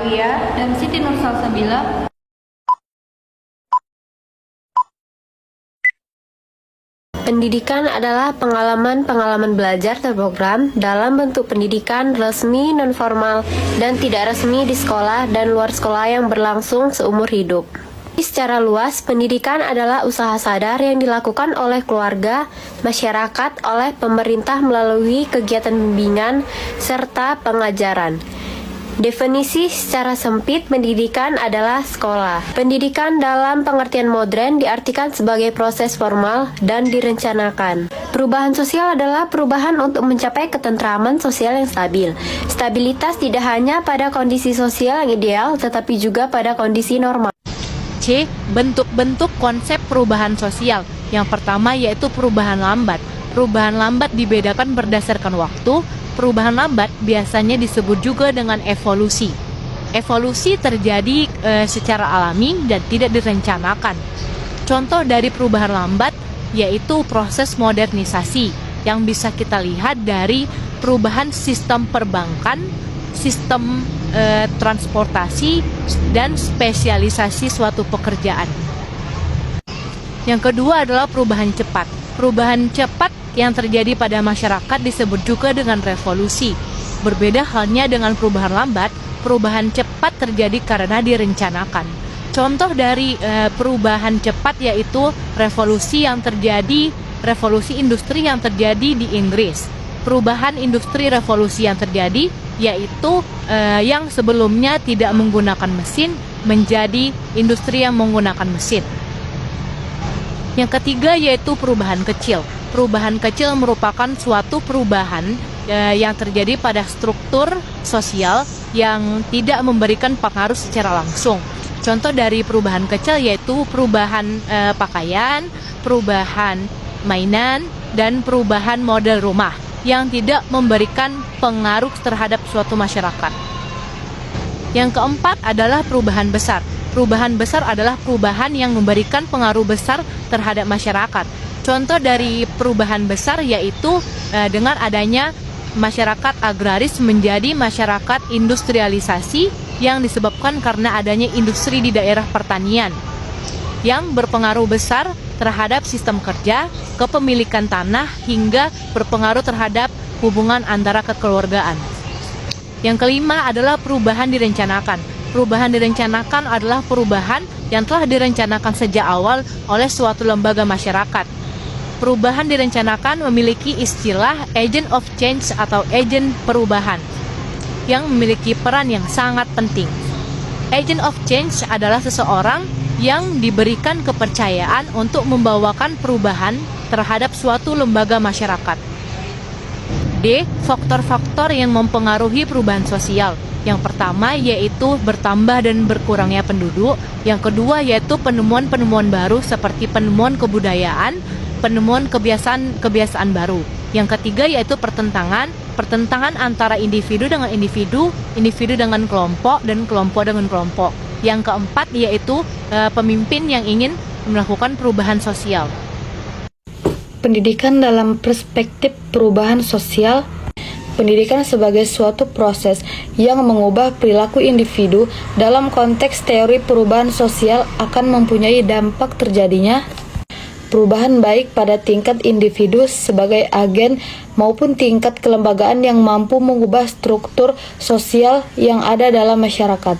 Alawiyah dan Siti Nur Salsabila. Pendidikan adalah pengalaman-pengalaman belajar terprogram dalam bentuk pendidikan resmi, non-formal, dan tidak resmi di sekolah dan luar sekolah yang berlangsung seumur hidup. Secara luas, pendidikan adalah usaha sadar yang dilakukan oleh keluarga, masyarakat, oleh pemerintah melalui kegiatan bimbingan, serta pengajaran. Definisi secara sempit pendidikan adalah sekolah. Pendidikan dalam pengertian modern diartikan sebagai proses formal dan direncanakan. Perubahan sosial adalah perubahan untuk mencapai ketentraman sosial yang stabil. Stabilitas tidak hanya pada kondisi sosial yang ideal, tetapi juga pada kondisi normal. C. Bentuk-bentuk konsep perubahan sosial. Yang pertama yaitu perubahan lambat. Perubahan lambat dibedakan berdasarkan waktu. Perubahan lambat biasanya disebut juga dengan evolusi. Evolusi terjadi secara alami dan tidak direncanakan. Contoh dari perubahan lambat yaitu proses modernisasi yang bisa kita lihat dari perubahan sistem perbankan, sistem transportasi, dan spesialisasi suatu pekerjaan. Yang kedua adalah perubahan cepat. Perubahan cepat yang terjadi pada masyarakat disebut juga dengan revolusi. Berbeda halnya dengan perubahan lambat, perubahan cepat terjadi karena direncanakan. Contoh dari perubahan cepat yaitu revolusi industri yang terjadi di Inggris. Perubahan industri revolusi yang terjadi yaitu yang sebelumnya tidak menggunakan mesin menjadi industri yang menggunakan mesin. Yang ketiga yaitu perubahan kecil. Perubahan kecil merupakan suatu perubahan yang terjadi pada struktur sosial yang tidak memberikan pengaruh secara langsung. Contoh dari perubahan kecil yaitu perubahan pakaian, perubahan mainan, dan perubahan model rumah yang tidak memberikan pengaruh terhadap suatu masyarakat. Yang keempat adalah perubahan besar. Perubahan besar adalah perubahan yang memberikan pengaruh besar terhadap masyarakat. Contoh dari perubahan besar yaitu dengan adanya masyarakat agraris menjadi masyarakat industrialisasi yang disebabkan karena adanya industri di daerah pertanian yang berpengaruh besar terhadap sistem kerja, kepemilikan tanah, hingga berpengaruh terhadap hubungan antara kekeluargaan. Yang kelima adalah perubahan direncanakan. Perubahan direncanakan adalah perubahan yang telah direncanakan sejak awal oleh suatu lembaga masyarakat. Perubahan direncanakan memiliki istilah agent of change atau agen perubahan yang memiliki peran yang sangat penting. Agent of change adalah seseorang yang diberikan kepercayaan untuk membawakan perubahan terhadap suatu lembaga masyarakat. D. Faktor-faktor yang mempengaruhi perubahan sosial. Yang pertama yaitu bertambah dan berkurangnya penduduk. Yang kedua yaitu penemuan-penemuan baru seperti penemuan kebudayaan, penemuan kebiasaan baru. Yang ketiga yaitu pertentangan antara individu dengan individu, individu dengan kelompok, dan kelompok dengan kelompok. Yang keempat yaitu pemimpin yang ingin melakukan perubahan sosial. Pendidikan dalam perspektif perubahan sosial. Pendidikan sebagai suatu proses yang mengubah perilaku individu dalam konteks teori perubahan sosial akan mempunyai dampak terjadinya perubahan baik pada tingkat individu sebagai agen maupun tingkat kelembagaan yang mampu mengubah struktur sosial yang ada dalam masyarakat.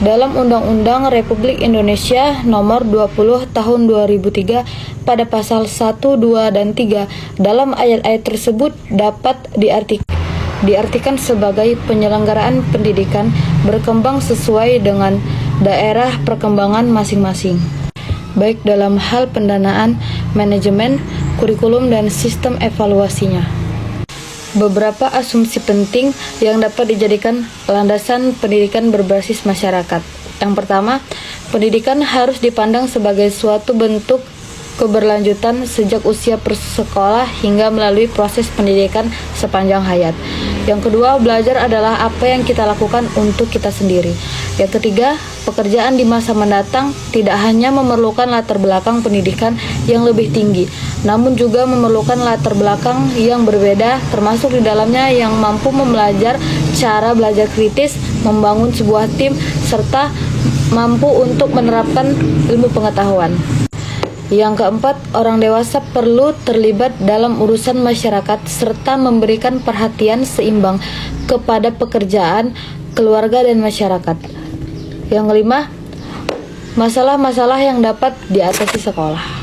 Dalam Undang-Undang Republik Indonesia Nomor 20 Tahun 2003 pada pasal 1, 2, dan 3 dalam ayat-ayat tersebut dapat diartikan sebagai penyelenggaraan pendidikan berkembang sesuai dengan daerah perkembangan masing-masing, baik dalam hal pendanaan, manajemen, kurikulum, dan sistem evaluasinya. Beberapa asumsi penting yang dapat dijadikan landasan pendidikan berbasis masyarakat. Yang pertama, pendidikan harus dipandang sebagai suatu bentuk keberlanjutan sejak usia prasekolah hingga melalui proses pendidikan sepanjang hayat. Yang kedua, belajar adalah apa yang kita lakukan untuk kita sendiri. Yang ketiga, pekerjaan di masa mendatang tidak hanya memerlukan latar belakang pendidikan yang lebih tinggi, namun juga memerlukan latar belakang yang berbeda, termasuk di dalamnya yang mampu mempelajari cara belajar kritis, membangun sebuah tim, serta mampu untuk menerapkan ilmu pengetahuan. Yang keempat, orang dewasa perlu terlibat dalam urusan masyarakat serta memberikan perhatian seimbang kepada pekerjaan, keluarga, dan masyarakat. Yang kelima, masalah-masalah yang dapat diatasi sekolah.